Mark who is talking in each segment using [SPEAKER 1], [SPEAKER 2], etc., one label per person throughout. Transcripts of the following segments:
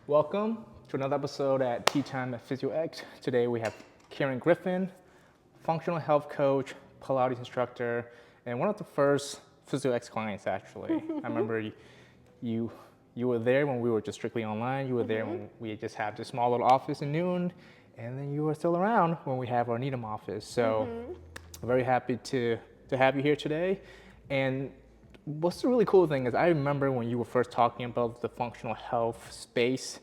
[SPEAKER 1] Welcome to another episode at Tea Time at PhysioX. Today we have Griffin, functional health coach, Pilates instructor, and one of the first PhysioX clients actually. I remember you were there when we were just strictly online. You were there when we just had this small little office in Newton, and then you were still around when we have our Needham office. So very happy to have you here today. And what's the really cool thing is I remember when you were first talking about the functional health space,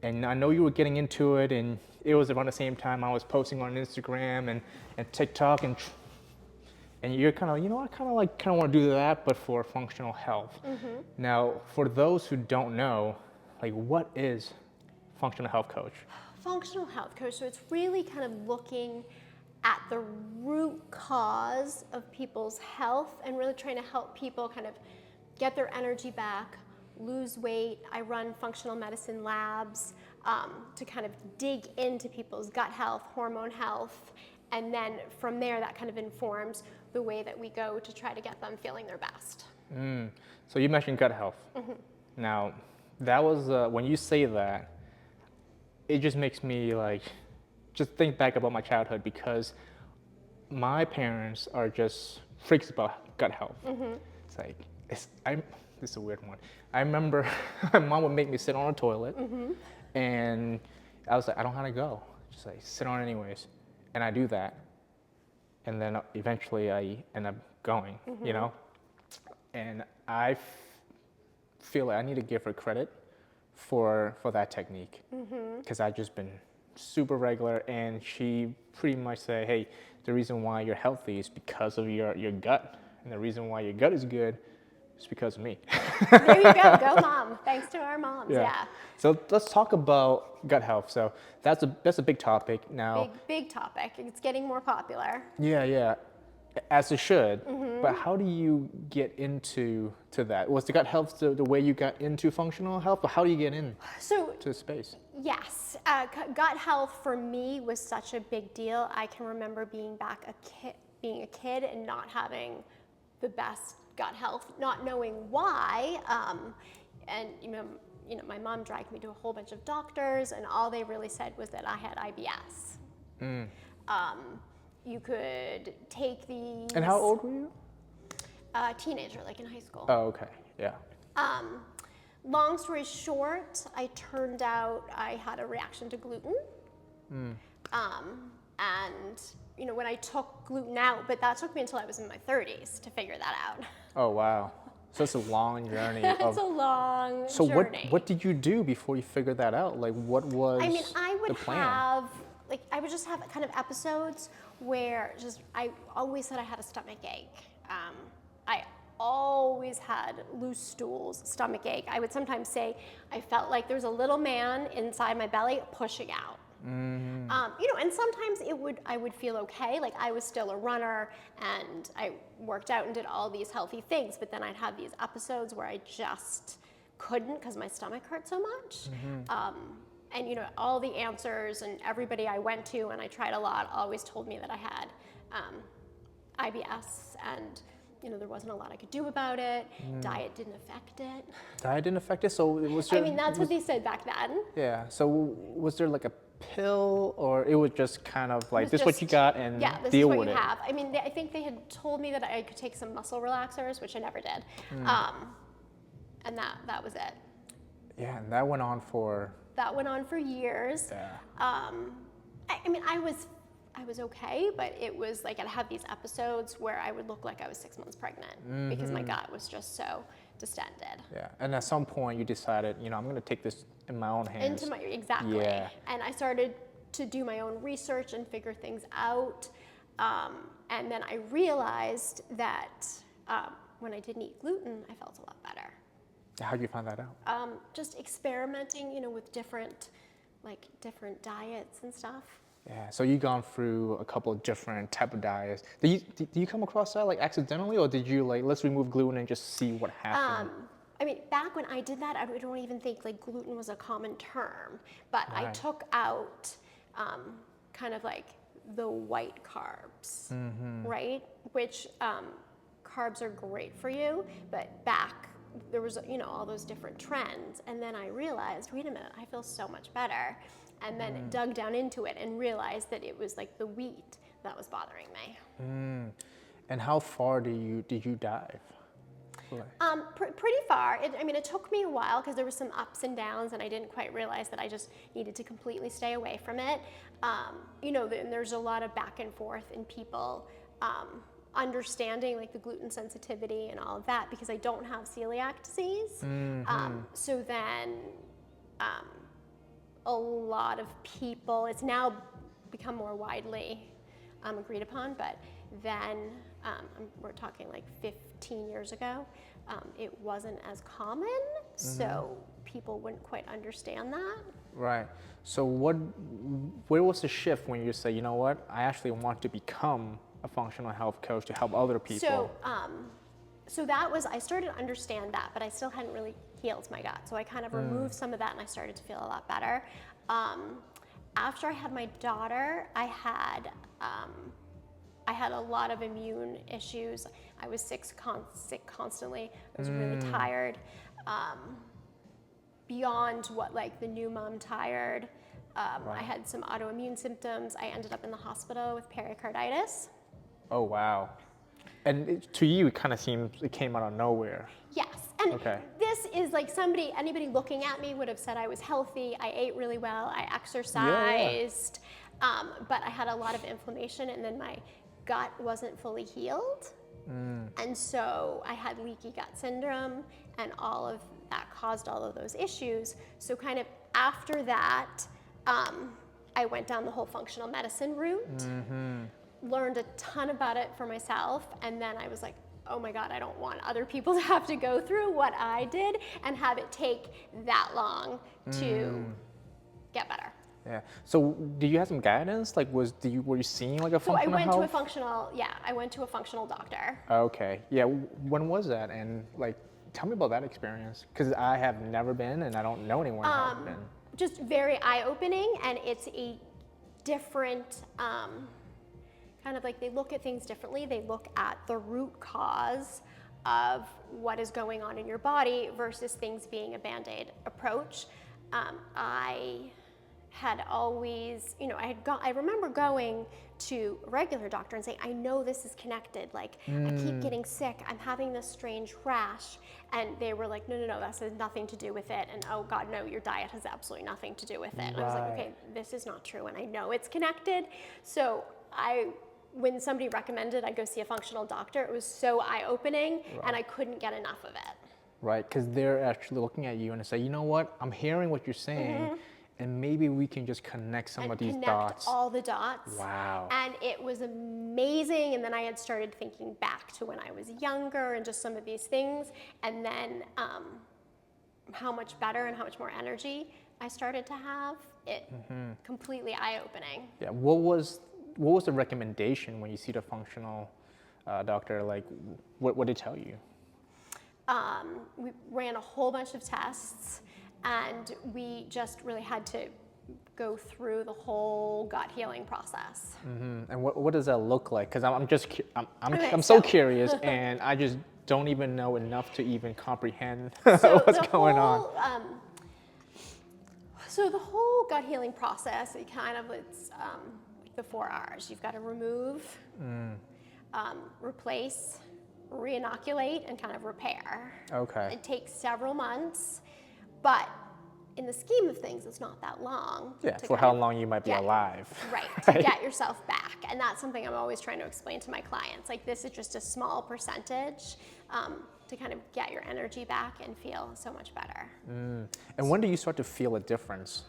[SPEAKER 1] and I know you were getting into it, and it was around the same time I was posting on Instagram and TikTok, and you're kind of, I kind of want to do that, but for functional health. Now, for those who don't know, like, what is functional health coach?
[SPEAKER 2] Functional health coach, so it's really kind of looking at the root cause of people's health and really trying to help people kind of get their energy back, lose weight. I run functional medicine labs to kind of dig into people's gut health, hormone health, and then from there that kind of informs the way that we go to try to get them feeling their best.
[SPEAKER 1] So you mentioned gut health. Now, that was, when you say that, it just makes me just think back about my childhood, because my parents are just freaks about gut health. It's like, this is a weird one. I remember my mom would make me sit on a toilet, and I was like, I don't know how to go. Just like, sit on it anyways. And I do that. And then eventually I end up going, And I feel like I need to give her credit for that technique, because I've just been super regular, and she pretty much said, hey, the reason why you're healthy is because of your gut, and the reason why your gut is good is because of me.
[SPEAKER 2] There you go mom. Thanks to our moms, yeah.
[SPEAKER 1] So let's talk about gut health. So that's a big topic now.
[SPEAKER 2] Big topic. It's getting more popular.
[SPEAKER 1] Yeah, as it should. But how do you get into that? Was the gut health the way you got into functional health, or how do you get into the space?
[SPEAKER 2] Yes, gut health for me was such a big deal. I can remember being a kid and not having the best gut health, not knowing why, and my mom dragged me to a whole bunch of doctors, and all they really said was that I had IBS. You could take these.
[SPEAKER 1] And how old were you?
[SPEAKER 2] Teenager, like in high school.
[SPEAKER 1] Oh, okay, yeah.
[SPEAKER 2] Long story short, I turned out I had a reaction to gluten. And when I took gluten out, but that took me until I was in my 30s to figure that out.
[SPEAKER 1] Oh, wow. So it's a long journey.
[SPEAKER 2] It's a long journey.
[SPEAKER 1] So what did you do before you figured that out? Like, what was the plan?
[SPEAKER 2] I would just have kind of episodes where I always said I had a stomach ache. I always had loose stools, stomach ache. I would sometimes say I felt like there was a little man inside my belly pushing out. And sometimes I would feel okay. Like, I was still a runner and I worked out and did all these healthy things, but then I'd have these episodes where I just couldn't because my stomach hurt so much. And all the answers and everybody I went to and I tried a lot always told me that I had IBS, and there wasn't a lot I could do about it. Diet didn't affect it.
[SPEAKER 1] Diet didn't affect it? So it was just,
[SPEAKER 2] that's what they said back then.
[SPEAKER 1] Yeah, so was there like a pill, or it was just kind of like, this is what you got and
[SPEAKER 2] this
[SPEAKER 1] deal with it?
[SPEAKER 2] Yeah, this is what you have. I think they had told me that I could take some muscle relaxers, which I never did. And that was it.
[SPEAKER 1] Yeah, and that went on for...
[SPEAKER 2] That went on for years.
[SPEAKER 1] Yeah.
[SPEAKER 2] I was okay, but it was like I'd have these episodes where I would look like I was 6 months pregnant because my gut was just so distended.
[SPEAKER 1] Yeah, and at some point you decided, I'm going to take this in my own hands.
[SPEAKER 2] Exactly.
[SPEAKER 1] Yeah.
[SPEAKER 2] And I started to do my own research and figure things out. And then I realized that when I didn't eat gluten, I felt a lot better.
[SPEAKER 1] How did you find that out?
[SPEAKER 2] Just experimenting, with different diets and stuff.
[SPEAKER 1] Yeah, so you've gone through a couple of different type of diets. Did you come across that accidentally, or did you let's remove gluten and just see what happened?
[SPEAKER 2] Back when I did that, I don't even think gluten was a common term, but
[SPEAKER 1] Right.
[SPEAKER 2] I took out kind of the white carbs, right? Which carbs are great for you, but back there was, all those different trends. And then I realized, wait a minute, I feel so much better. And then dug down into it and realized that it was like the wheat that was bothering me.
[SPEAKER 1] And how far did you dive?
[SPEAKER 2] Pretty far. It took me a while because there were some ups and downs, and I didn't quite realize that I just needed to completely stay away from it. And there's a lot of back and forth in people understanding like the gluten sensitivity and all of that, because I don't have celiac disease. So then a lot of people, it's now become more widely agreed upon, but then we're talking like 15 years ago, it wasn't as common, so people wouldn't quite understand that.
[SPEAKER 1] Right. So where was the shift when you say, you know what, I actually want to become a functional health coach to help other people?
[SPEAKER 2] So that was, I started to understand that, but I still hadn't really healed my gut. So I kind of removed some of that, and I started to feel a lot better. After I had my daughter, I had a lot of immune issues. I was sick constantly. I was really tired. Beyond what like the new mom tired. I had some autoimmune symptoms. I ended up in the hospital with pericarditis.
[SPEAKER 1] Oh, wow. And to you, it kind of seems it came out of nowhere.
[SPEAKER 2] Yes, and this is like anybody looking at me would have said I was healthy, I ate really well, I exercised, but I had a lot of inflammation, and then my gut wasn't fully healed. And so I had leaky gut syndrome, and all of that caused all of those issues. So kind of after that, I went down the whole functional medicine route, learned a ton about it for myself, and then I was like, oh my God, I don't want other people to have to go through what I did and have it take that long to get better.
[SPEAKER 1] Yeah. So did you have some guidance? Like, were you seeing like a functional
[SPEAKER 2] I went
[SPEAKER 1] health?
[SPEAKER 2] I went to a functional doctor.
[SPEAKER 1] Okay. Yeah. When was that? And like, tell me about that experience, because I have never been, and I don't know anyone who has been.
[SPEAKER 2] Just very eye-opening, and it's a different, kind of like they look at things differently. They look at the root cause of what is going on in your body versus things being a Band-Aid approach. I had always, I remember going to a regular doctor and saying, I know this is connected. Like, I keep getting sick. I'm having this strange rash. And they were like, no, that has nothing to do with it. And oh God, no, your diet has absolutely nothing to do with it. And I was like, okay, this is not true. And I know it's connected. So when somebody recommended I go see a functional doctor, it was so eye-opening, and I couldn't get enough of it.
[SPEAKER 1] Right, because they're actually looking at you and say, you know what, I'm hearing what you're saying, and maybe we can just connect some of these dots.
[SPEAKER 2] All the dots.
[SPEAKER 1] Wow.
[SPEAKER 2] And it was amazing. And then I had started thinking back to when I was younger and just some of these things, and then how much better and how much more energy I started to have. It completely eye-opening.
[SPEAKER 1] Yeah. What was the recommendation when you see the functional doctor? Like, what did they tell you?
[SPEAKER 2] We ran a whole bunch of tests, and we just really had to go through the whole gut healing process.
[SPEAKER 1] And what does that look like? Because I'm so curious, and I just don't even know enough to even comprehend what's going on.
[SPEAKER 2] So the whole gut healing process, it's the 4 R's. You've got to remove, replace, re-inoculate, and kind of repair.
[SPEAKER 1] Okay.
[SPEAKER 2] It takes several months, but in the scheme of things, it's not that long.
[SPEAKER 1] Yeah, for how long you might be alive.
[SPEAKER 2] Right, to get yourself back. And that's something I'm always trying to explain to my clients. Like, this is just a small percentage to kind of get your energy back and feel so much better.
[SPEAKER 1] And when do you start to feel a difference?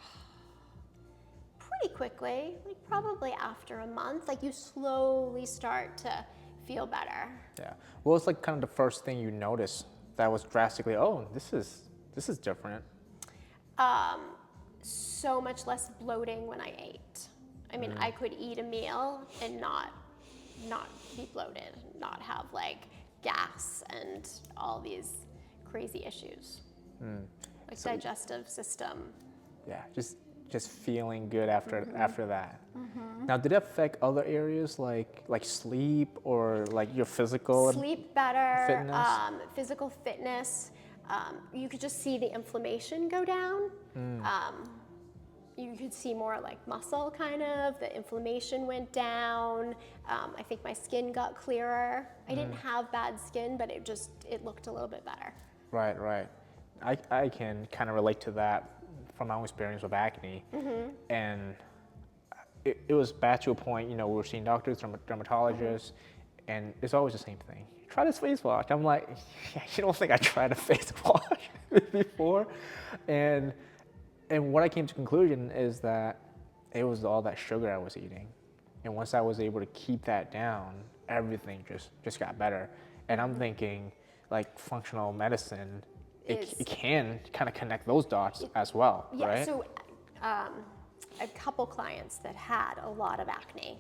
[SPEAKER 2] Pretty quickly, like probably after a month. Like, you slowly start to feel better.
[SPEAKER 1] Yeah. What was like kind of the first thing you noticed that was drastically, oh, this is different?
[SPEAKER 2] So much less bloating when I ate. I mean, I could eat a meal and not be bloated, not have like gas and all these crazy issues, like digestive system.
[SPEAKER 1] Yeah, just feeling good after that. Now, did it affect other areas like sleep or like your physical
[SPEAKER 2] Sleep better,
[SPEAKER 1] fitness?
[SPEAKER 2] physical fitness. You could just see the inflammation go down. You could see more like muscle kind of, the inflammation went down. I think my skin got clearer. I didn't have bad skin, but it looked a little bit better.
[SPEAKER 1] Right, right. I can kind of relate to that from my own experience with acne. And it was bad to a point, we were seeing doctors, dermatologists, and it's always the same thing. Try this face wash. I'm like, you don't think I tried a face wash before? And what I came to conclusion is that it was all that sugar I was eating. And once I was able to keep that down, everything just got better. And I'm thinking, like, functional medicine, it can kind of connect those dots as well, right?
[SPEAKER 2] Yeah, so a couple clients that had a lot of acne,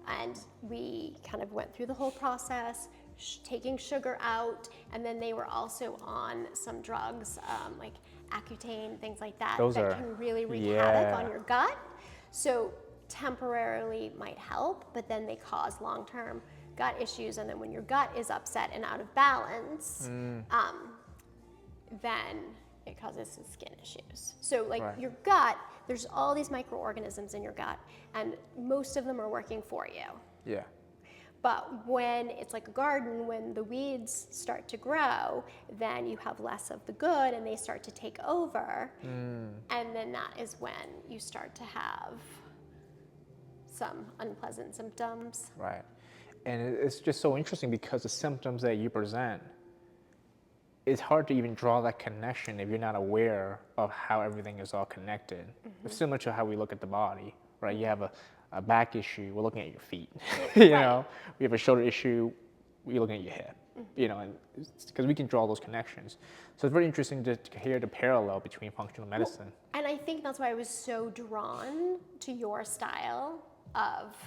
[SPEAKER 2] and we kind of went through the whole process, taking sugar out, and then they were also on some drugs, like Accutane, things like that, can really wreak havoc on your gut. So temporarily might help, but then they cause long-term gut issues, and then when your gut is upset and out of balance, then it causes some skin issues. So like your gut, there's all these microorganisms in your gut, and most of them are working for you.
[SPEAKER 1] Yeah.
[SPEAKER 2] But when it's like a garden, when the weeds start to grow, then you have less of the good and they start to take over. And then that is when you start to have some unpleasant symptoms.
[SPEAKER 1] Right. And it's just so interesting because the symptoms that you present, it's hard to even draw that connection if you're not aware of how everything is all connected. It's similar to how we look at the body, right? You have a back issue, we're looking at your feet. you know, we have a shoulder issue, we're looking at your hip. And because we can draw those connections. So it's very interesting to hear the parallel between functional medicine.
[SPEAKER 2] Well, and I think that's why I was so drawn to your style of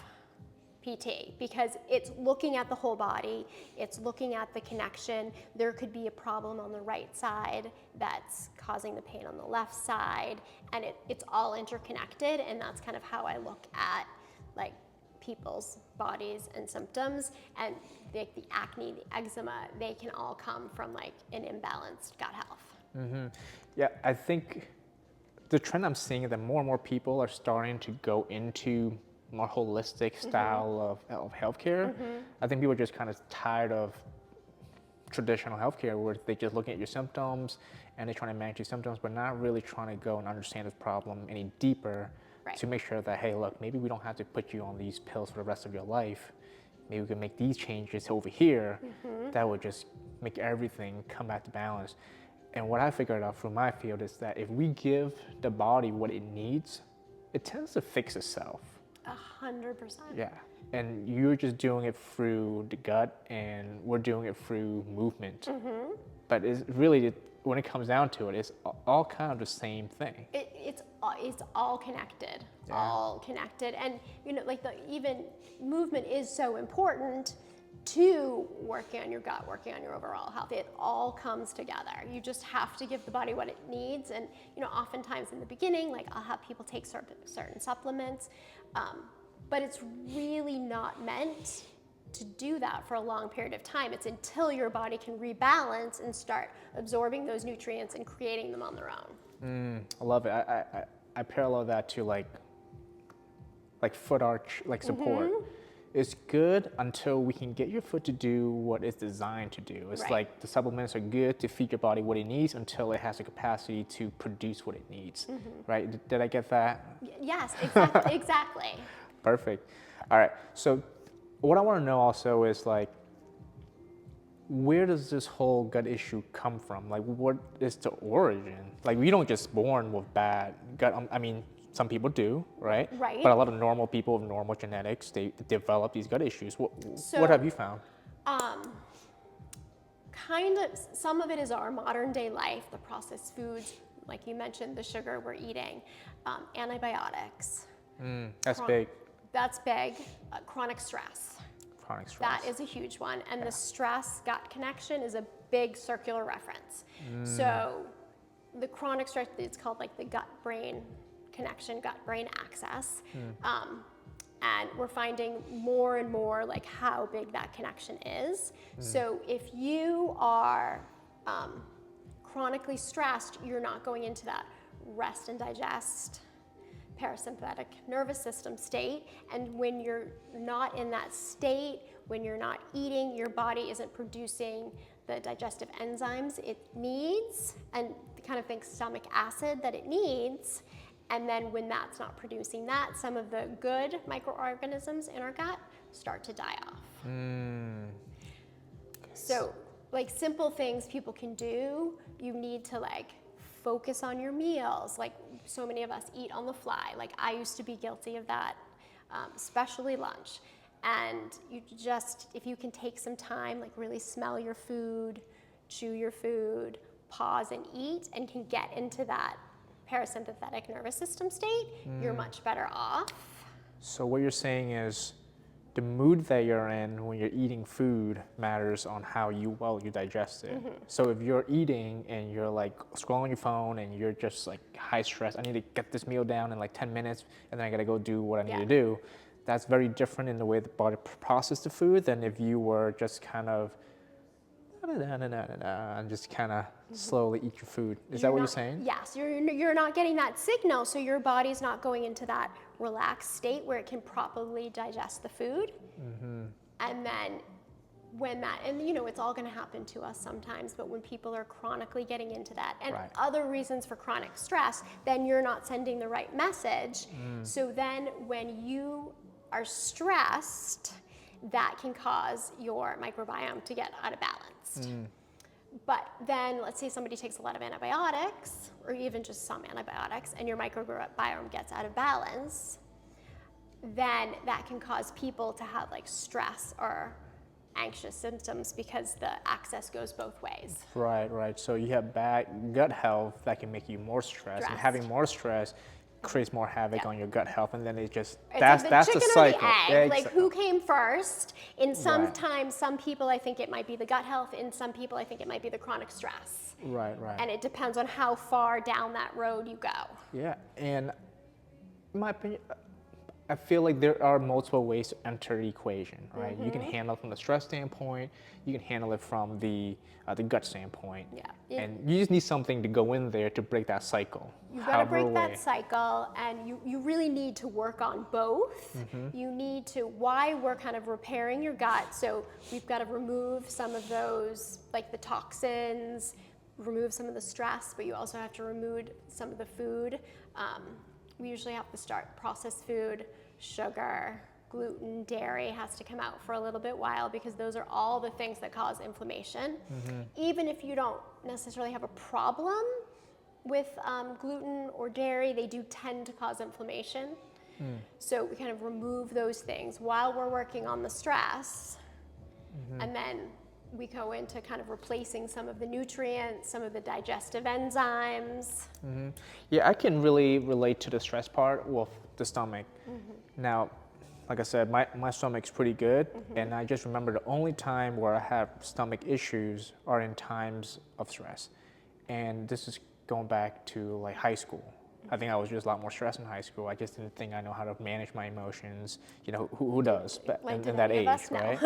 [SPEAKER 2] PT, because it's looking at the whole body, it's looking at the connection. There could be a problem on the right side that's causing the pain on the left side, and it's all interconnected, and that's kind of how I look at like people's bodies and symptoms. And the acne, the eczema, they can all come from like an imbalanced gut health.
[SPEAKER 1] Yeah, I think the trend I'm seeing is that more and more people are starting to go into more holistic style of healthcare. I think people are just kind of tired of traditional healthcare where they just looking at your symptoms and they're trying to manage your symptoms, but not really trying to go and understand this problem any deeper to make sure that, hey, look, maybe we don't have to put you on these pills for the rest of your life. Maybe we can make these changes over here that would just make everything come back to balance. And what I figured out from my field is that if we give the body what it needs, it tends to fix itself.
[SPEAKER 2] 100%.
[SPEAKER 1] Yeah, and you're just doing it through the gut, and we're doing it through movement. But it's really, when it comes down to it, it's all kind of the same thing.
[SPEAKER 2] It's all connected, all connected, and like even movement is so important to working on your gut, working on your overall health. It all comes together. You just have to give the body what it needs, and oftentimes in the beginning, like I'll have people take certain supplements. But it's really not meant to do that for a long period of time. It's until your body can rebalance and start absorbing those nutrients and creating them on their own.
[SPEAKER 1] I love it. I parallel that to like foot arch, like support. It's good until we can get your foot to do what it's designed to do. It's like the supplements are good to feed your body what it needs until it has the capacity to produce what it needs, right? Did I get that?
[SPEAKER 2] Yes, exactly.
[SPEAKER 1] Perfect. All right, so what I want to know also is like, where does this whole gut issue come from? Like, what is the origin? Like, we don't just born with bad gut, I mean, some people do, right?
[SPEAKER 2] Right.
[SPEAKER 1] But a lot of normal people with normal genetics, they develop these gut issues. What have you found?
[SPEAKER 2] Kind of, some of it is our modern day life, the processed foods, like you mentioned, the sugar we're eating, antibiotics.
[SPEAKER 1] That's big.
[SPEAKER 2] That's big. Chronic stress.
[SPEAKER 1] Chronic stress.
[SPEAKER 2] That is a huge one. And the stress-gut connection is a big circular reference. So the chronic stress, it's called like the gut-brain connection, gut-brain axis. And we're finding more and more like how big that connection is. So if you are chronically stressed, you're not going into that rest and digest parasympathetic nervous system state. And when you're not in that state, when you're not eating, your body isn't producing the digestive enzymes it needs, and kind of think stomach acid that it needs. And then when that's not producing that, some of the good microorganisms in our gut start to die off. So like simple things people can do, you need to like focus on your meals. Like so many of us eat on the fly. Like I used to be guilty of that, especially lunch. And you just, if you can take some time, like really smell your food, chew your food, pause and eat, and can get into that parasympathetic nervous system state, you're much better off.
[SPEAKER 1] So what you're saying is the mood that you're in when you're eating food matters on how well you digest it. So if you're eating and you're like scrolling your phone and you're just like high stress, I need to get this meal down in like 10 minutes and then I gotta go do what I need to do. That's very different in the way the body processes the food than if you were just kind of and just kind of slowly eat your food. Is that what you're saying?
[SPEAKER 2] Yes, you're not getting that signal, so your body's not going into that relaxed state where it can properly digest the food. And then when that, and you know, it's all going to happen to us sometimes, but when people are chronically getting into that and other reasons for chronic stress, then you're not sending the right message. So then when you are stressed, that can cause your microbiome to get out of balance. But then let's say somebody takes a lot of antibiotics or even just some antibiotics and your microbiome gets out of balance, then that can cause people to have like stress or anxious symptoms because the access goes both ways.
[SPEAKER 1] Right. So you have bad gut health that can make you more stressed. And having more stress creates more havoc on your gut health, and then it just that's the cycle.
[SPEAKER 2] The egg. Like who came first? In sometimes some people I think it might be the gut health, in some people I think it might be the chronic stress.
[SPEAKER 1] Right.
[SPEAKER 2] And it depends on how far down that road you go.
[SPEAKER 1] Yeah, and in my opinion, I feel like there are multiple ways to enter the equation, right? You can handle it from the stress standpoint, you can handle it from the gut standpoint. And you just need something to go in there to break that cycle.
[SPEAKER 2] You've got to break that cycle, and you really need to work on both. You need to, why we're kind of repairing your gut, so we've got to remove some of those, like the toxins, remove some of the stress, but you also have to remove some of the food. We usually have to start processed food, sugar, gluten, dairy has to come out for a little bit while because those are all the things that cause inflammation. Even if you don't necessarily have a problem with gluten or dairy, they do tend to cause inflammation. So we kind of remove those things while we're working on the stress, and then we go into kind of replacing some of the nutrients, some of the digestive enzymes.
[SPEAKER 1] Yeah, I can really relate to the stress part with the stomach. Now, like I said, my stomach's pretty good, and I just remember the only time where I have stomach issues are in times of stress. And this is going back to like high school. I think I was just a lot more stressed in high school. I just didn't think I know how to manage my emotions. You know, who does? But in that age, right?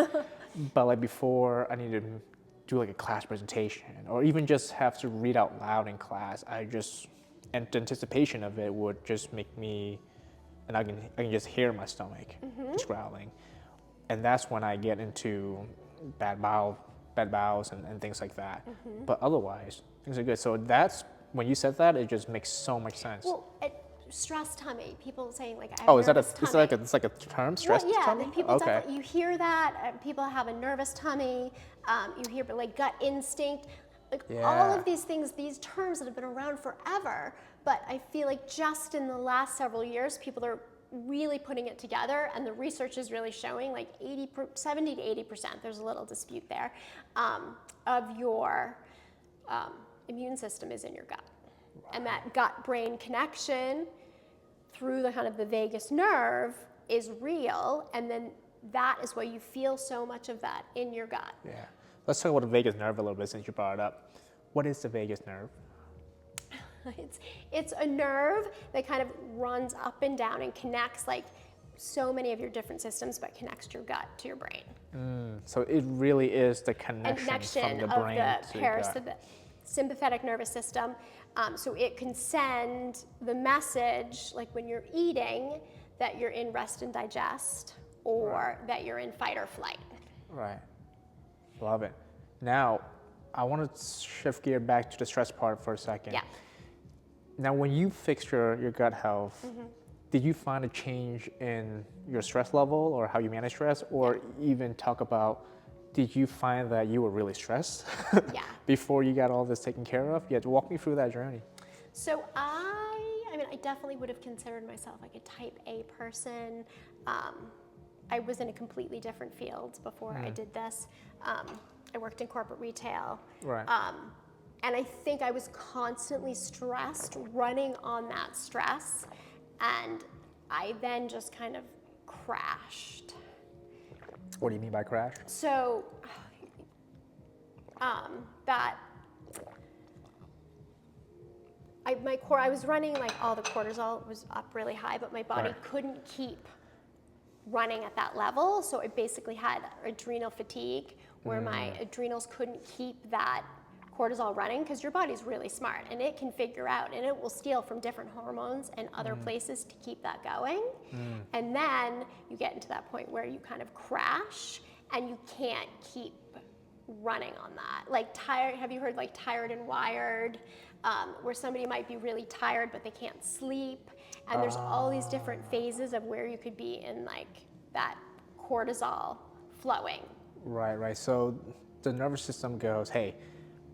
[SPEAKER 1] But like before I needed to do like a class presentation or even just have to read out loud in class, and the anticipation of it would just make me, and I can just hear my stomach just growling. And that's when I get into bad bowels and things like that. But otherwise, things are good. So that's, when you said that, it just makes so much sense.
[SPEAKER 2] Well, stress tummy, people saying like, I have
[SPEAKER 1] oh, is that
[SPEAKER 2] tummy.
[SPEAKER 1] it's like a term, stress tummy?
[SPEAKER 2] People definitely, you hear that, people have a nervous tummy, you hear like gut instinct, like all of these things, these terms that have been around forever, but I feel like just in the last several years, people are really putting it together, and the research is really showing like 70 to 80%, there's a little dispute there, of your immune system is in your gut. And that gut-brain connection through the kind of the vagus nerve is real, and then that is why you feel so much of that in your gut.
[SPEAKER 1] Yeah. Let's talk about the vagus nerve a little bit since you brought it up. What is the vagus nerve?
[SPEAKER 2] It's a nerve that kind of runs up and down and connects like so many of your different systems, but connects your gut to your brain.
[SPEAKER 1] So it really is the connection from the brain
[SPEAKER 2] of
[SPEAKER 1] to
[SPEAKER 2] the sympathetic nervous system. So it can send the message, like when you're eating, that you're in rest and digest, or that you're in fight or flight.
[SPEAKER 1] Right. Love it. Now, I want to shift gear back to the stress part for a second.
[SPEAKER 2] Yeah.
[SPEAKER 1] Now, when you fixed your gut health, did you find a change in your stress level or how you manage stress, or even talk about, did you find that you were really stressed
[SPEAKER 2] Yeah.
[SPEAKER 1] before you got all this taken care of? Yeah, walk me through that journey.
[SPEAKER 2] So I mean, I definitely would have considered myself like a type A person. I was in a completely different field before I did this. I worked in corporate retail.
[SPEAKER 1] Right.
[SPEAKER 2] And I think I was constantly stressed, running on that stress. And I then just kind of crashed.
[SPEAKER 1] What do you mean by crash?
[SPEAKER 2] So I was running, like, all the cortisol was up really high, but my body couldn't keep running at that level. So I basically had adrenal fatigue where my adrenals couldn't keep that cortisol running, because your body's really smart and it can figure out, and it will steal from different hormones and other places to keep that going. And then you get into that point where you kind of crash and you can't keep running on that. Like tired, have you heard like tired and wired, where somebody might be really tired but they can't sleep, and there's all these different phases of where you could be in like that cortisol flowing.
[SPEAKER 1] Right. So the nervous system goes, hey,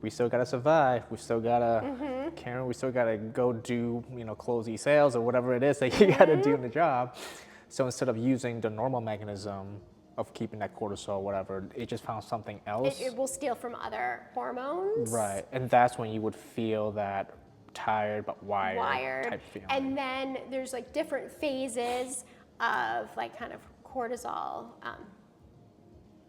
[SPEAKER 1] we still gotta survive. We still gotta, Karen, we still gotta go do, close these sales or whatever it is that you gotta do in the job. So instead of using the normal mechanism of keeping that cortisol, whatever, it just found something else.
[SPEAKER 2] It will steal from other hormones.
[SPEAKER 1] Right, and that's when you would feel that tired but wired type feeling.
[SPEAKER 2] And then there's like different phases of like kind of cortisol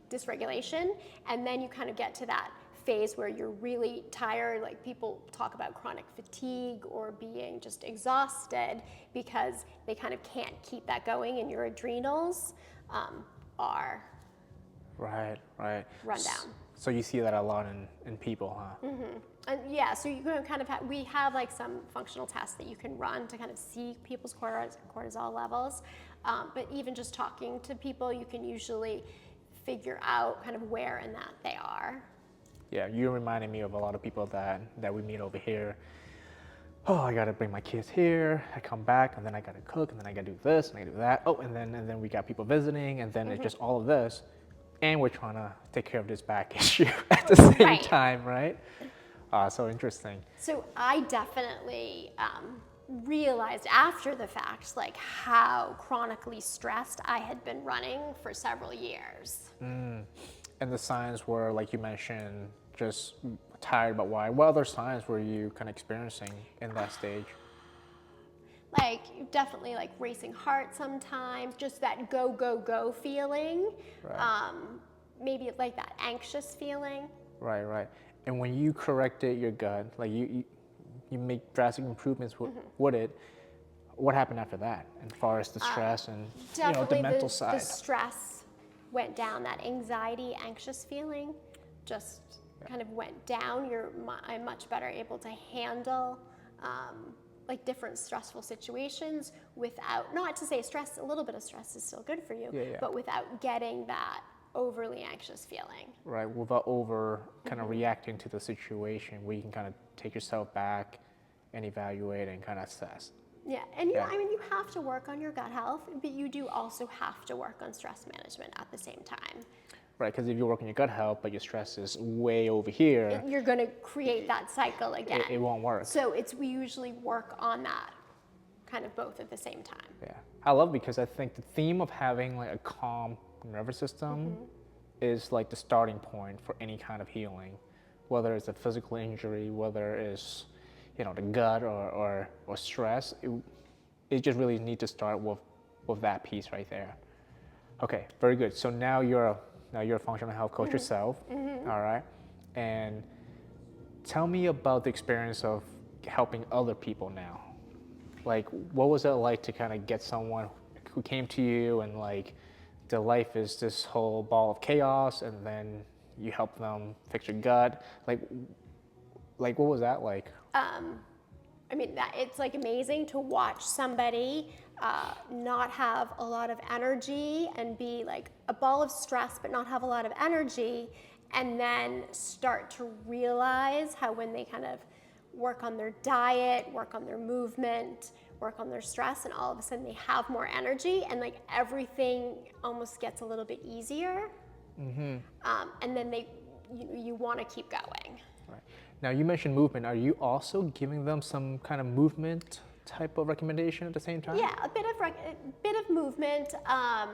[SPEAKER 2] dysregulation, and then you kind of get to that phase where you're really tired. Like people talk about chronic fatigue or being just exhausted because they kind of can't keep that going, and your adrenals are
[SPEAKER 1] right
[SPEAKER 2] run down.
[SPEAKER 1] So you see that a lot in people, huh?
[SPEAKER 2] And yeah, so you can kind of we have like some functional tests that you can run to kind of see people's cortisol levels, but even just talking to people, you can usually figure out kind of where in that they are.
[SPEAKER 1] Yeah, you reminded me of a lot of people that we meet over here. Oh, I gotta bring my kids here. I come back, and then I gotta cook, and then I gotta do this, and I gotta do that. Oh, and then we got people visiting, and then it's just all of this, and we're trying to take care of this back issue at the same time, right? So interesting.
[SPEAKER 2] So I definitely realized after the fact, like how chronically stressed I had been running for several years.
[SPEAKER 1] And the signs were, like you mentioned, just tired, but why? What other signs were you kind of experiencing in that stage?
[SPEAKER 2] Like definitely like racing heart sometimes, just that go feeling.
[SPEAKER 1] Right.
[SPEAKER 2] Maybe like that anxious feeling.
[SPEAKER 1] Right. And when you corrected your gut, like you make drastic improvements with it, what happened after that, as far as the stress and the mental side?
[SPEAKER 2] The stress went down. That anxiety, anxious feeling just kind of went down. I'm much better able to handle like different stressful situations without, not to say stress, a little bit of stress is still good for you, but without getting that overly anxious feeling.
[SPEAKER 1] Right, without over kind of reacting to the situation, where you can kind of take yourself back and evaluate and kind of assess.
[SPEAKER 2] Yeah, and I mean, you have to work on your gut health, but you do also have to work on stress management at the same time.
[SPEAKER 1] Right, because if you work on your gut health, but your stress is way over here,
[SPEAKER 2] you're going to create that cycle again.
[SPEAKER 1] It won't work.
[SPEAKER 2] So we usually work on that kind of both at the same time.
[SPEAKER 1] Yeah, I love, because I think the theme of having like a calm nervous system is like the starting point for any kind of healing, whether it's a physical injury, whether it's the gut or stress. It just really need to start with that piece right there. Okay, very good. So now you're a functional health coach yourself, all right? And tell me about the experience of helping other people now. Like, what was it like to kind of get someone who came to you and like their life is this whole ball of chaos, and then you help them fix your gut? Like, Like, what was that like?
[SPEAKER 2] I mean, it's like amazing to watch somebody not have a lot of energy and be like a ball of stress, but not have a lot of energy, and then start to realize how when they kind of work on their diet, work on their movement, work on their stress, and all of a sudden they have more energy, and like everything almost gets a little bit easier. And then you want to keep going.
[SPEAKER 1] Right. Now you mentioned movement. Are you also giving them some kind of movement type of recommendation at the same time?
[SPEAKER 2] Yeah, a bit of movement. I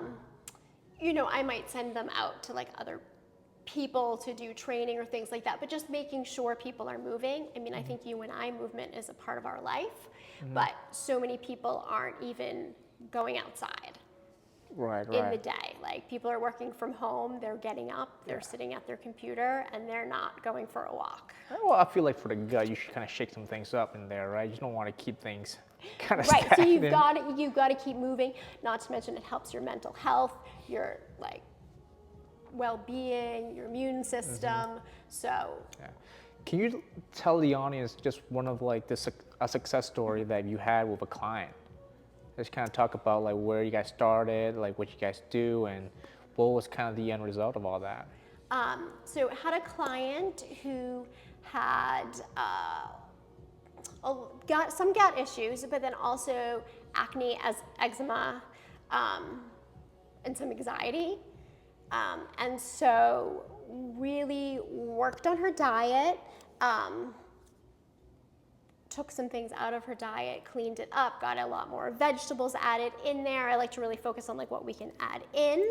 [SPEAKER 2] might send them out to like other people to do training or things like that, but just making sure people are moving. I mean, I think you and I, movement is a part of our life, but so many people aren't even going outside.
[SPEAKER 1] Right.
[SPEAKER 2] In the day. Like people are working from home, they're getting up, they're sitting at their computer, and they're not going for a walk.
[SPEAKER 1] Well, I feel like for the gut, you should kind of shake some things up in there, right? You don't want to keep things kind of
[SPEAKER 2] Right, so
[SPEAKER 1] stagnant.
[SPEAKER 2] you've got to keep moving, not to mention it helps your mental health, your like well-being, your immune system. So
[SPEAKER 1] Yeah. Can you tell the audience just one of like a success story that you had with a client? Just kind of talk about like where you guys started, like what you guys do, and what was kind of the end result of all that.
[SPEAKER 2] So I had a client who had got some gut issues, but then also acne, eczema, and some anxiety. And so really worked on her diet, took some things out of her diet, cleaned it up, got a lot more vegetables added in there. I like to really focus on like what we can add in,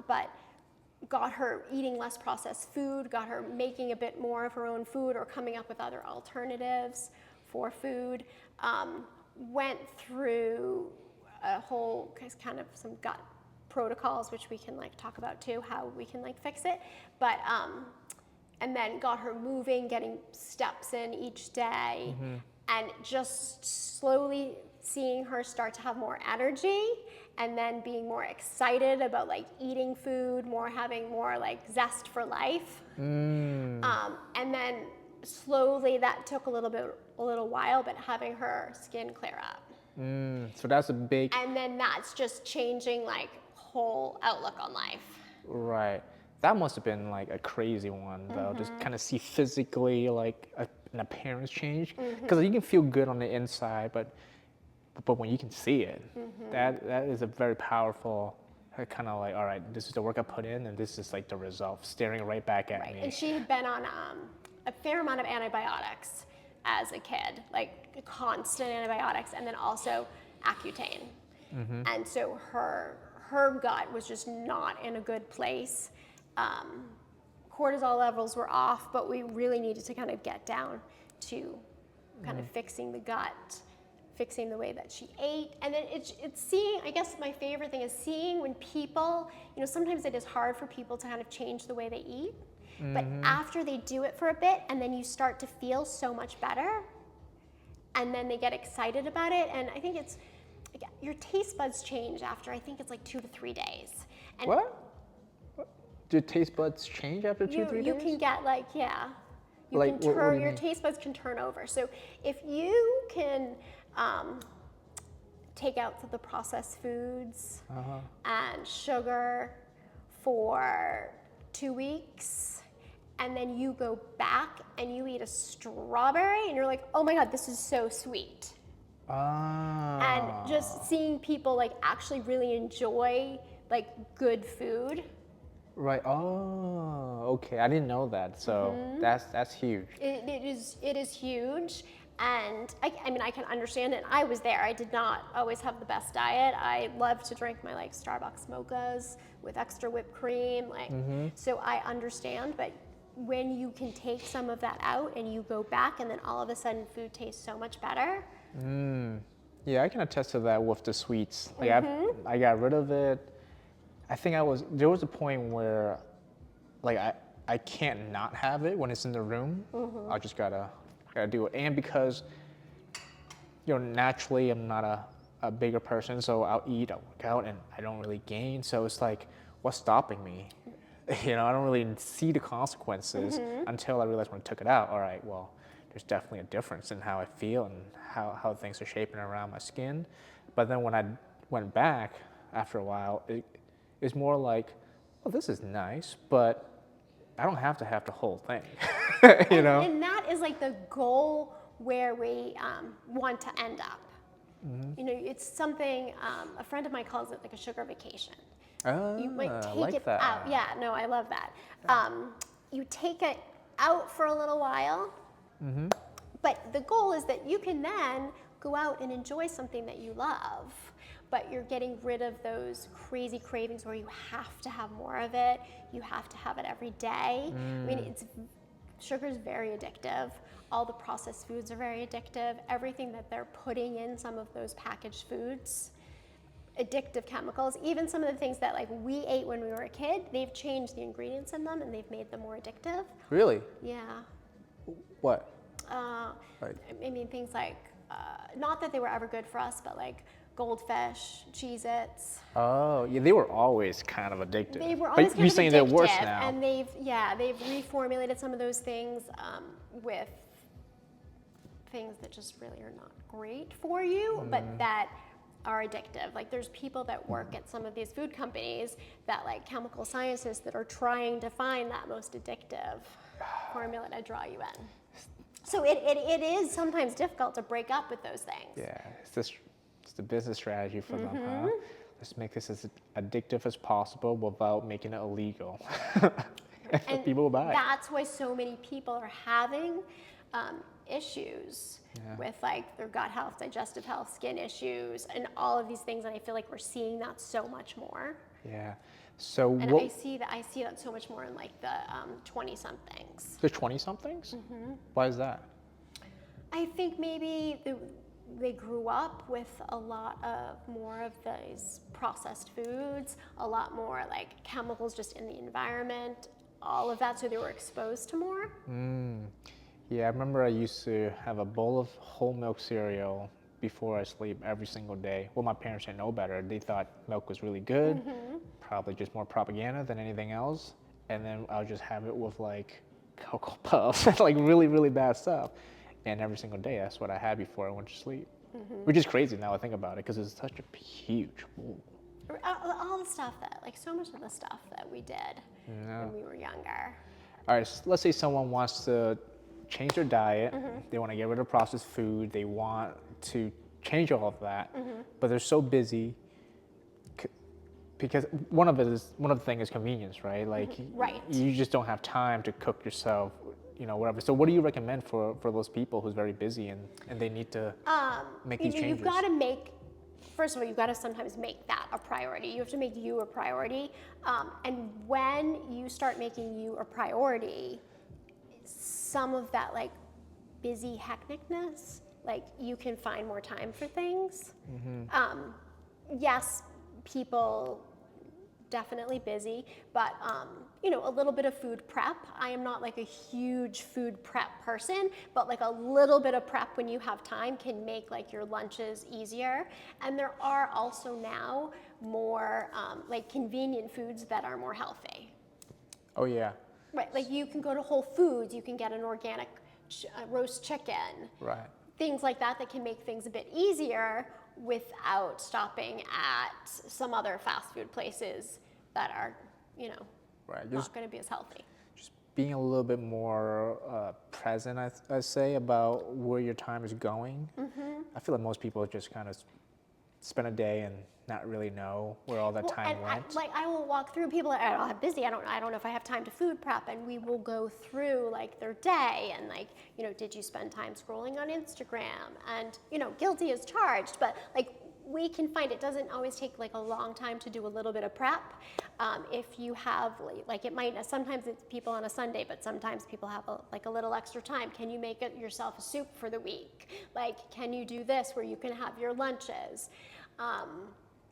[SPEAKER 2] but got her eating less processed food, got her making a bit more of her own food or coming up with other alternatives for food. Went through a whole kind of some gut protocols, which we can like talk about too, how we can like fix it. But and then got her moving, getting steps in each day, and just slowly seeing her start to have more energy, and then being more excited about like eating food, having more like zest for life. And then slowly that took a little while, but having her skin clear up.
[SPEAKER 1] So that's a big.
[SPEAKER 2] And then that's just changing like whole outlook on life.
[SPEAKER 1] Right. That must have been like a crazy one though. Just kind of see physically like an appearance change, because you can feel good on the inside, but when you can see it, that is a very powerful kind of like, all right, this is the work I put in, and this is like the result staring right back at me.
[SPEAKER 2] And she had been on a fair amount of antibiotics as a kid, like constant antibiotics, and then also Accutane. And so her gut was just not in a good place. Cortisol levels were off, but we really needed to kind of get down to kind of fixing the gut, fixing the way that she ate. And then it's seeing, I guess my favorite thing is seeing when people, sometimes it is hard for people to kind of change the way they eat, but after they do it for a bit, and then you start to feel so much better, and then they get excited about it. And I think it's, your taste buds change after, I think it's like 2 to 3 days. And
[SPEAKER 1] What? Do taste buds change after 2 or 3 days?
[SPEAKER 2] You can get like, yeah.
[SPEAKER 1] Like, what do you
[SPEAKER 2] your
[SPEAKER 1] mean?
[SPEAKER 2] taste buds can turn over. So if you can take out the processed foods and sugar for 2 weeks, and then you go back and you eat a strawberry, and you're like, oh my God, this is so sweet. And just seeing people like actually really enjoy like good food.
[SPEAKER 1] Right. Oh, okay. I didn't know that. So that's huge.
[SPEAKER 2] It is huge, and I mean I can understand it. I was there. I did not always have the best diet. I love to drink my like Starbucks mochas with extra whipped cream, like so I understand. But when you can take some of that out and you go back, and then all of a sudden food tastes so much better.
[SPEAKER 1] Yeah, I can attest to that with the sweets. Like I got rid of it. I think there was a point where like I can't not have it when it's in the room. I just gotta do it. And because naturally I'm not a bigger person, so I'll eat, I'll work out, and I don't really gain. So it's like, what's stopping me? You know, I don't really see the consequences until I realized when I took it out, all right, well, there's definitely a difference in how I feel and how things are shaping around my skin. But then when I went back after a while, it's more like, well, this is nice, but I don't have to have the whole thing, you know?
[SPEAKER 2] And that is like the goal where we want to end up. You know, it's something, a friend of mine calls it like a sugar vacation. You might
[SPEAKER 1] I
[SPEAKER 2] take
[SPEAKER 1] like
[SPEAKER 2] it
[SPEAKER 1] that.
[SPEAKER 2] out. Yeah, no, I love that. You take it out for a little while, but the goal is that you can then go out and enjoy something that you love, but you're getting rid of those crazy cravings where you have to have more of it, you have to have it every day. I mean, sugar is very addictive. All the processed foods are very addictive. Everything that they're putting in some of those packaged foods, addictive chemicals, even some of the things that like we ate when we were a kid, they've changed the ingredients in them and they've made them more addictive.
[SPEAKER 1] Really?
[SPEAKER 2] Yeah.
[SPEAKER 1] What?
[SPEAKER 2] I mean, things like, not that they were ever good for us, but like goldfish, Cheez-Its.
[SPEAKER 1] Oh, yeah, they were always kind of addictive.
[SPEAKER 2] They were
[SPEAKER 1] But
[SPEAKER 2] always kind
[SPEAKER 1] you're
[SPEAKER 2] of
[SPEAKER 1] saying
[SPEAKER 2] addictive,
[SPEAKER 1] they're worse now.
[SPEAKER 2] and they've reformulated some of those things with things that just really are not great for you, but that are addictive. Like there's people that work at some of these food companies that like chemical scientists that are trying to find that most addictive formula to draw you in. So it is sometimes difficult to break up with those things.
[SPEAKER 1] Yeah, it's the business strategy for them, huh? Let's make this as addictive as possible without making it illegal.
[SPEAKER 2] And
[SPEAKER 1] people will buy it.
[SPEAKER 2] that's why so many people are having issues with like their gut health, digestive health, skin issues, and all of these things. And I feel like we're seeing that so much more.
[SPEAKER 1] Yeah. So
[SPEAKER 2] And
[SPEAKER 1] what?
[SPEAKER 2] I see that so much more in like the 20-somethings.
[SPEAKER 1] The 20-somethings? Why is that?
[SPEAKER 2] I think maybe they grew up with a lot of more of these processed foods, a lot more like chemicals just in the environment, all of that, so they were exposed to more.
[SPEAKER 1] Yeah, I remember I used to have a bowl of whole milk cereal before I sleep every single day. Well, my parents didn't know better. They thought milk was really good, probably just more propaganda than anything else. And then I'll just have it with like Cocoa Puffs, like really, really bad stuff. And every single day, that's what I had before I went to sleep. Which is crazy now I think about it, because it's such a huge bowl.
[SPEAKER 2] All the stuff that, like so much of the stuff that we did when we were younger.
[SPEAKER 1] All right, so let's say someone wants to change their diet. They want to get rid of processed food. They want to change all of that, but they're so busy because one of the things is convenience, right? Like
[SPEAKER 2] Right.
[SPEAKER 1] you just don't have time to cook yourself, you know, whatever. So what do you recommend for those people who's very busy and they need to make these changes?
[SPEAKER 2] You've got to make, first of all, you've got to sometimes make that a priority. You have to make you a priority. And when you start making you a priority, some of that like busy hecticness, like you can find more time for things. Yes, people definitely busy, but a little bit of food prep. I am not like a huge food prep person, but like a little bit of prep when you have time can make like your lunches easier. And there are also now more like convenient foods that are more healthy.
[SPEAKER 1] Oh yeah.
[SPEAKER 2] Right, like you can go to Whole Foods, you can get an organic roast chicken.
[SPEAKER 1] Right.
[SPEAKER 2] Things like that can make things a bit easier without stopping at some other fast food places that are,
[SPEAKER 1] Right.
[SPEAKER 2] not going to be as healthy.
[SPEAKER 1] Just being a little bit more present, I say, about where your time is going. I feel like most people just kind of spend a day and not really know where all that time went.
[SPEAKER 2] I will walk through people that are busy. I don't know if I have time to food prep, and we will go through like their day and like, did you spend time scrolling on Instagram? And guilty as charged, but like we can find it doesn't always take like a long time to do a little bit of prep. If you have like it might, sometimes it's people on a Sunday, but sometimes people have a little extra time. Can you make yourself a soup for the week? Like, can you do this where you can have your lunches?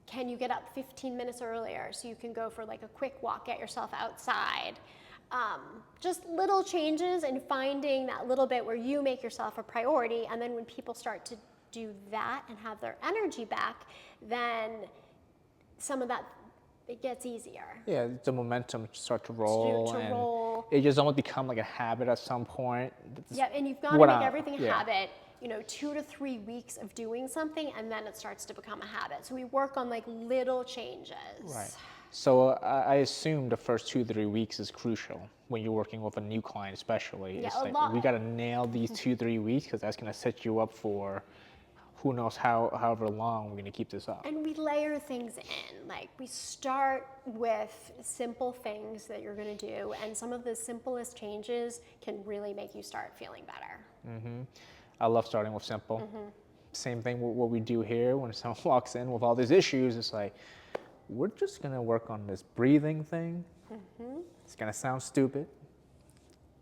[SPEAKER 2] Can you get up 15 minutes earlier so you can go for like a quick walk, get yourself outside? Just little changes and finding that little bit where you make yourself a priority, and then when people start to do that and have their energy back, then some of that it gets easier.
[SPEAKER 1] Yeah, the momentum start to roll,
[SPEAKER 2] To
[SPEAKER 1] and
[SPEAKER 2] roll.
[SPEAKER 1] it just almost become like a habit at some point.
[SPEAKER 2] Yeah, and you've got to make everything a habit. 2 to 3 weeks of doing something, and then it starts to become a habit. So we work on like little changes.
[SPEAKER 1] Right. So I assume the first 2 to 3 weeks is crucial when you're working with a new client, especially.
[SPEAKER 2] Yeah,
[SPEAKER 1] It's
[SPEAKER 2] a
[SPEAKER 1] like
[SPEAKER 2] lot.
[SPEAKER 1] we got to nail these 2 to 3 weeks because that's going to set you up for who knows however long we're going to keep this up.
[SPEAKER 2] And we layer things in. Like we start with simple things that you're going to do, and some of the simplest changes can really make you start feeling better.
[SPEAKER 1] I love starting with simple. Same thing with what we do here when someone walks in with all these issues. It's like, we're just going to work on this breathing thing. It's going to sound stupid.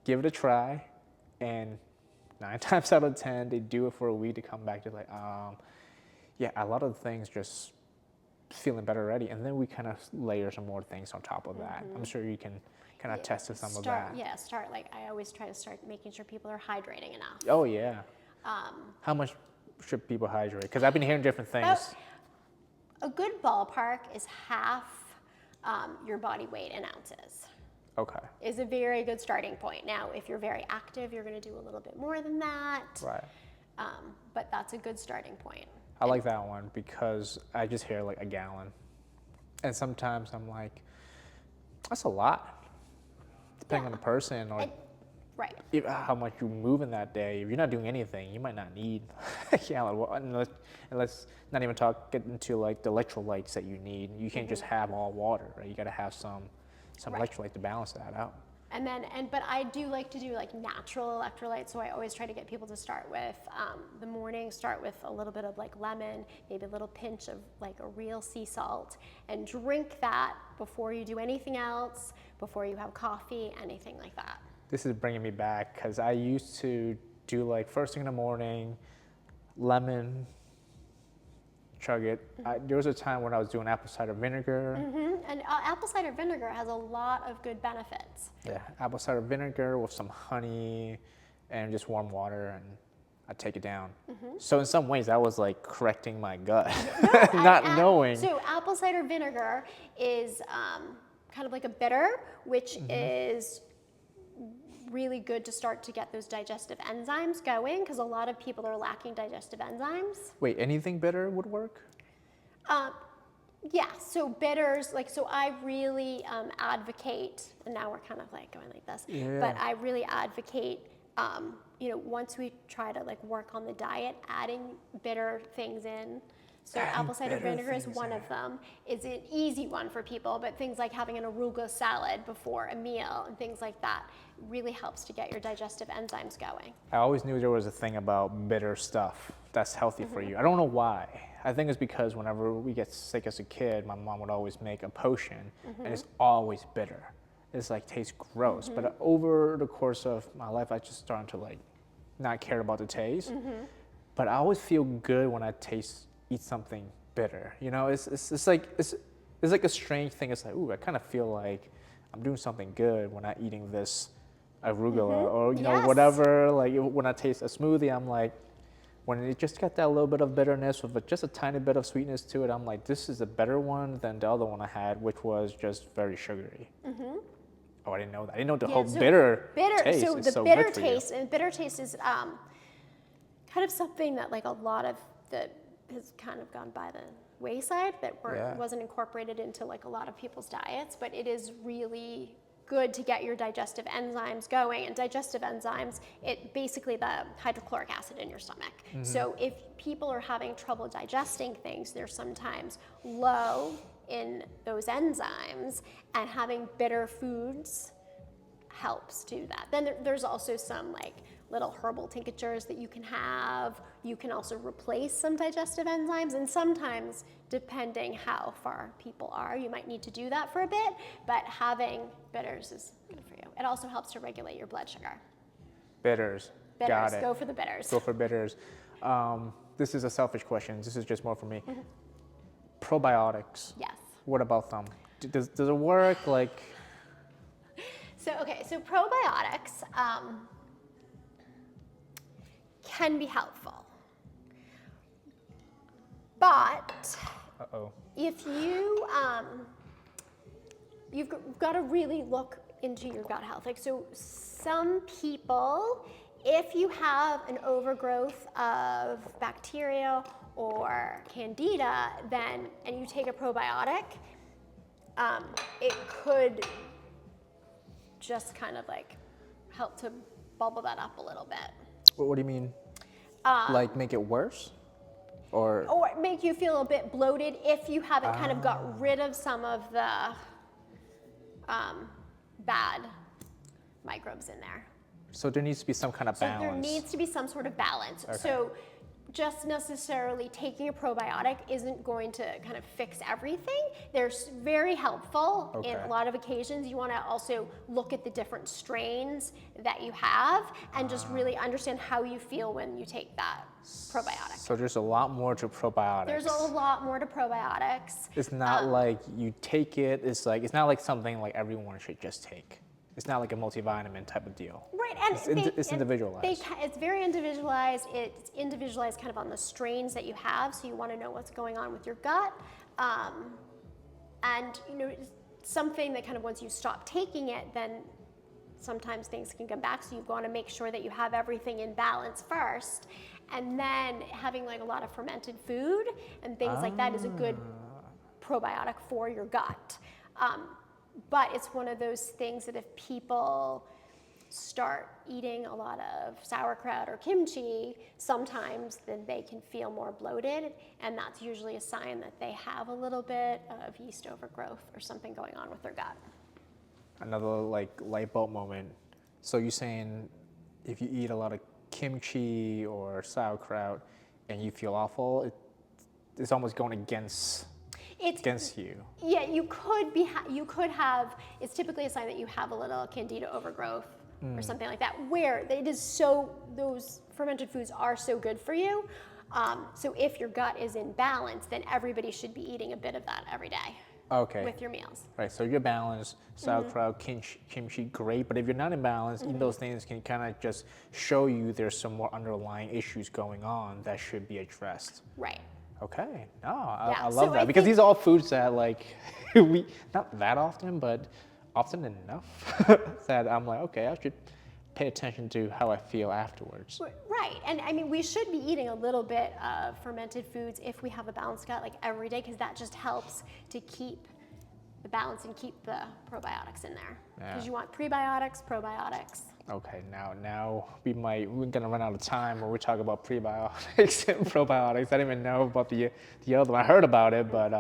[SPEAKER 1] Give it a try. And 9 times out of 10, they do it for a week to come back to like, yeah, a lot of the things just feeling better already. And then we kind of layer some more things on top of that. I'm sure you can kind of test to some of that.
[SPEAKER 2] Yeah, start like I always try to start making sure people are hydrating enough.
[SPEAKER 1] Oh, yeah. How much should people hydrate? Because I've been hearing different things.
[SPEAKER 2] A good ballpark is half your body weight in ounces.
[SPEAKER 1] Okay.
[SPEAKER 2] Is a very good starting point. Now, if you're very active, you're going to do a little bit more than that.
[SPEAKER 1] Right.
[SPEAKER 2] But that's a good starting point.
[SPEAKER 1] I like that one because I just hear like a gallon. And sometimes I'm like, that's a lot. Depending on the person or
[SPEAKER 2] Right.
[SPEAKER 1] how much you move in that day. If you're not doing anything, you might not need a gallon. Well, and let's not even get into like the electrolytes that you need. You can't just have all water, right? You got to have some electrolyte to balance that out.
[SPEAKER 2] But I do like to do like natural electrolytes, so I always try to get people to start with the morning, start with a little bit of like lemon, maybe a little pinch of like a real sea salt, and drink that before you do anything else, before you have coffee, anything like that.
[SPEAKER 1] This is bringing me back because I used to do like first thing in the morning, lemon, chug it. There was a time when I was doing apple cider vinegar.
[SPEAKER 2] And apple cider vinegar has a lot of good benefits.
[SPEAKER 1] Yeah, apple cider vinegar with some honey and just warm water, and I take it down. So in some ways, that was like correcting my gut, not knowing.
[SPEAKER 2] So apple cider vinegar is kind of like a bitter, which is really good to start to get those digestive enzymes going, because a lot of people are lacking digestive enzymes.
[SPEAKER 1] Wait, anything bitter would work?
[SPEAKER 2] Yeah, so bitters, so I really advocate, and now we're kind of like going like this, but I really advocate, once we try to like work on the diet, adding bitter things in. So apple cider vinegar is one of them. It's an easy one for people, but things like having an arugula salad before a meal and things like that really helps to get your digestive enzymes going.
[SPEAKER 1] I always knew there was a thing about bitter stuff that's healthy for you. I don't know why. I think it's because whenever we get sick as a kid, my mom would always make a potion, and it's always bitter. It's like tastes gross. But over the course of my life, I just started to like not care about the taste. But I always feel good when I eat something bitter. It's like a strange thing. It's like, ooh, I kind of feel like I'm doing something good when I'm eating this arugula or whatever. Like when I taste a smoothie, I'm like, when it just got that little bit of bitterness with just a tiny bit of sweetness to it, I'm like, this is a better one than the other one I had, which was just very sugary. Oh, I didn't know that. I didn't know the whole bitter taste
[SPEAKER 2] so
[SPEAKER 1] is
[SPEAKER 2] the
[SPEAKER 1] so
[SPEAKER 2] bitter
[SPEAKER 1] good for
[SPEAKER 2] taste, and bitter taste is kind of something that like a lot of the has kind of gone by the wayside, that wasn't incorporated into like a lot of people's diets, but it is really good to get your digestive enzymes going. And digestive enzymes, it basically the hydrochloric acid in your stomach. So if people are having trouble digesting things, they're sometimes low in those enzymes, and having bitter foods helps do that. Then there's also some like little herbal tinctures that you can have. You can also replace some digestive enzymes, and sometimes, depending how far people are, you might need to do that for a bit, but having bitters is good for you. It also helps to regulate your blood sugar.
[SPEAKER 1] Bitters. Got it.
[SPEAKER 2] Go for the bitters.
[SPEAKER 1] Go for bitters. This is a selfish question. This is just more for me. Probiotics.
[SPEAKER 2] Yes.
[SPEAKER 1] What about them? Does it work?
[SPEAKER 2] So probiotics can be helpful. But if you you've got to really look into your gut health. Like, so some people, if you have an overgrowth of bacteria or candida, and you take a probiotic, it could just kind of like help to bubble that up a little bit.
[SPEAKER 1] What do you mean? Like make it worse? Or
[SPEAKER 2] make you feel a bit bloated if you haven't kind of got rid of some of the bad microbes in there.
[SPEAKER 1] So there needs to be some kind of balance.
[SPEAKER 2] So there needs to be some sort of balance.
[SPEAKER 1] Okay.
[SPEAKER 2] So just necessarily taking a probiotic isn't going to kind of fix everything. They're very helpful in a lot of occasions. You want to also look at the different strains that you have and just really understand how you feel when you take that probiotic.
[SPEAKER 1] So there's a lot more to probiotics.
[SPEAKER 2] There's a lot more to probiotics.
[SPEAKER 1] It's not like you take it, it's not like something like everyone should just take. It's not like a multivitamin type of deal.
[SPEAKER 2] Right, and
[SPEAKER 1] it's individualized.
[SPEAKER 2] It's very individualized. It's individualized kind of on the strains that you have, so you want to know what's going on with your gut. And something that kind of once you stop taking it, then sometimes things can come back, so you want to make sure that you have everything in balance first. And then having like a lot of fermented food and things like that is a good probiotic for your gut. But it's one of those things that if people start eating a lot of sauerkraut or kimchi, sometimes then they can feel more bloated, and that's usually a sign that they have a little bit of yeast overgrowth or something going on with their gut.
[SPEAKER 1] Another like light bulb moment. So you're saying if you eat a lot of kimchi or sauerkraut and you feel awful, it's almost going against you.
[SPEAKER 2] Yeah, you could have, it's typically a sign that you have a little candida overgrowth or something like that, where it is those fermented foods are so good for you. So if your gut is in balance, then everybody should be eating a bit of that every day.
[SPEAKER 1] Okay.
[SPEAKER 2] With your meals.
[SPEAKER 1] Right, so you're balanced, sauerkraut, kimchi, great, but if you're not in balance, eating those things can kind of just show you there's some more underlying issues going on that should be addressed.
[SPEAKER 2] Right.
[SPEAKER 1] Okay, no, I
[SPEAKER 2] Yeah,
[SPEAKER 1] love
[SPEAKER 2] so
[SPEAKER 1] that, because these are all foods that like, we, not that often, but often enough that I'm like, okay, I should pay attention to how I feel afterwards.
[SPEAKER 2] Right, and I mean, we should be eating a little bit of fermented foods if we have a balanced gut, like every day, because that just helps to keep the balance and keep the probiotics in there. Because you want prebiotics, probiotics.
[SPEAKER 1] Okay, now we're gonna run out of time when we talk about prebiotics and probiotics. I didn't even know about the other one. I heard about it, but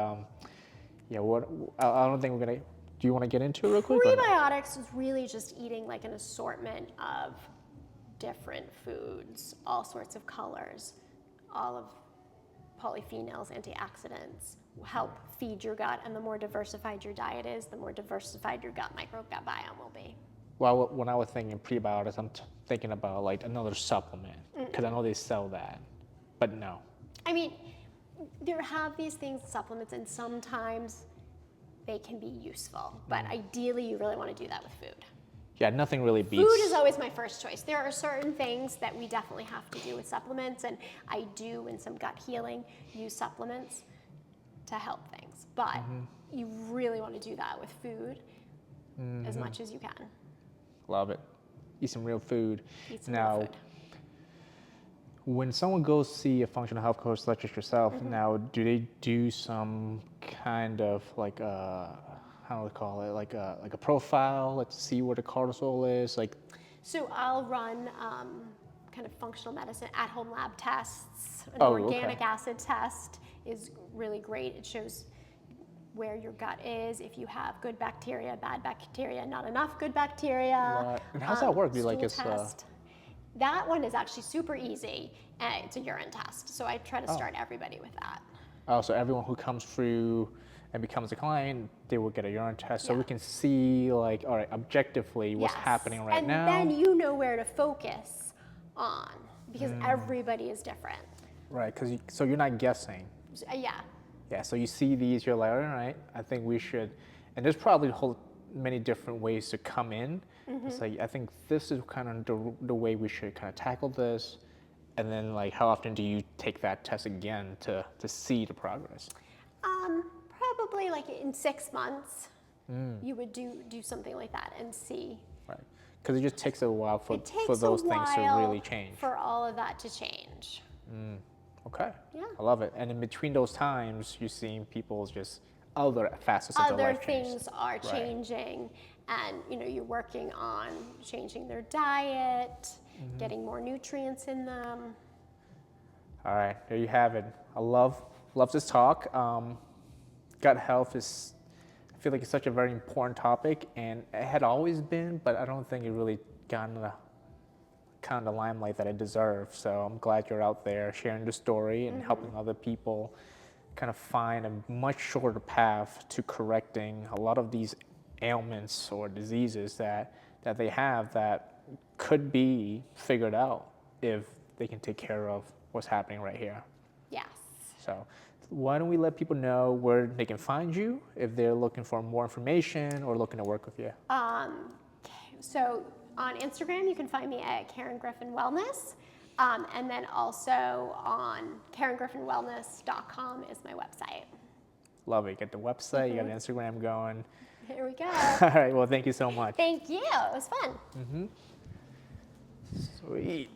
[SPEAKER 1] yeah, I don't think we're gonna. Do you want to get into it real quick?
[SPEAKER 2] Prebiotics is really just eating like an assortment of different foods, all sorts of colors, all of polyphenols, antioxidants, help feed your gut, and the more diversified your diet is, the more diversified your gut microbiome will be.
[SPEAKER 1] Well, when I was thinking prebiotics, I'm thinking about like another supplement, because I know they sell that, but no.
[SPEAKER 2] I mean, there have these things, supplements, and sometimes they can be useful, but ideally you really want to do that with food.
[SPEAKER 1] Yeah, nothing really beats.
[SPEAKER 2] Food is always my first choice. There are certain things that we definitely have to do with supplements, and I do in some gut healing use supplements to help things, but you really want to do that with food as much as you can.
[SPEAKER 1] Love it. Eat some real food.
[SPEAKER 2] Eat some real food.
[SPEAKER 1] When someone goes see a functional health coach such as yourself, now do they do some kind of like how do we call it, like a profile, let's see where the cortisol is, like? So
[SPEAKER 2] I'll run kind of functional medicine at-home lab tests. An organic acid test is really great. It shows where your gut is, if you have good bacteria, bad bacteria, not enough good bacteria.
[SPEAKER 1] And how's that work?
[SPEAKER 2] That one is actually super easy, and it's a urine test. So I try to start everybody with that.
[SPEAKER 1] Oh, so everyone who comes through and becomes a client, they will get a urine test, so we can see, like, all right, objectively what's happening right now.
[SPEAKER 2] And then you know where to focus on, because everybody is different.
[SPEAKER 1] Right, so you're not guessing. Yeah, so you see these, you're like, all right, I think we should, and there's probably many different ways to come in. It's like, I think this is kind of the way we should kind of tackle this. And then, like, how often do you take that test again to see the progress?
[SPEAKER 2] Probably like in 6 months. you would do something like that and see.
[SPEAKER 1] Right. Because it just takes a while for
[SPEAKER 2] It takes
[SPEAKER 1] those
[SPEAKER 2] a
[SPEAKER 1] things to
[SPEAKER 2] while
[SPEAKER 1] really change.
[SPEAKER 2] for all of that to change.
[SPEAKER 1] Okay.
[SPEAKER 2] Yeah.
[SPEAKER 1] I love it. And in between those times, you're seeing people's just other facets of their
[SPEAKER 2] Other
[SPEAKER 1] life change.
[SPEAKER 2] things are changing, and you're working on changing their diet, getting more nutrients in them.
[SPEAKER 1] All right, there you have it. I love this talk. Gut health is, I feel like it's such a very important topic, and it had always been, but I don't think it really gotten the kind of the limelight that it deserves. So I'm glad you're out there sharing the story and helping other people kind of find a much shorter path to correcting a lot of these ailments or diseases that they have that could be figured out if they can take care of what's happening right here.
[SPEAKER 2] Yes.
[SPEAKER 1] So why don't we let people know where they can find you if they're looking for more information or looking to work with you?
[SPEAKER 2] So on Instagram, you can find me at Karen Griffin Wellness. And then also on KarenGriffinWellness.com is my website.
[SPEAKER 1] Love it. Get the website, you got an Instagram going.
[SPEAKER 2] Here we go.
[SPEAKER 1] All right, well, thank you so much.
[SPEAKER 2] Thank you. It was fun.
[SPEAKER 1] Sweet.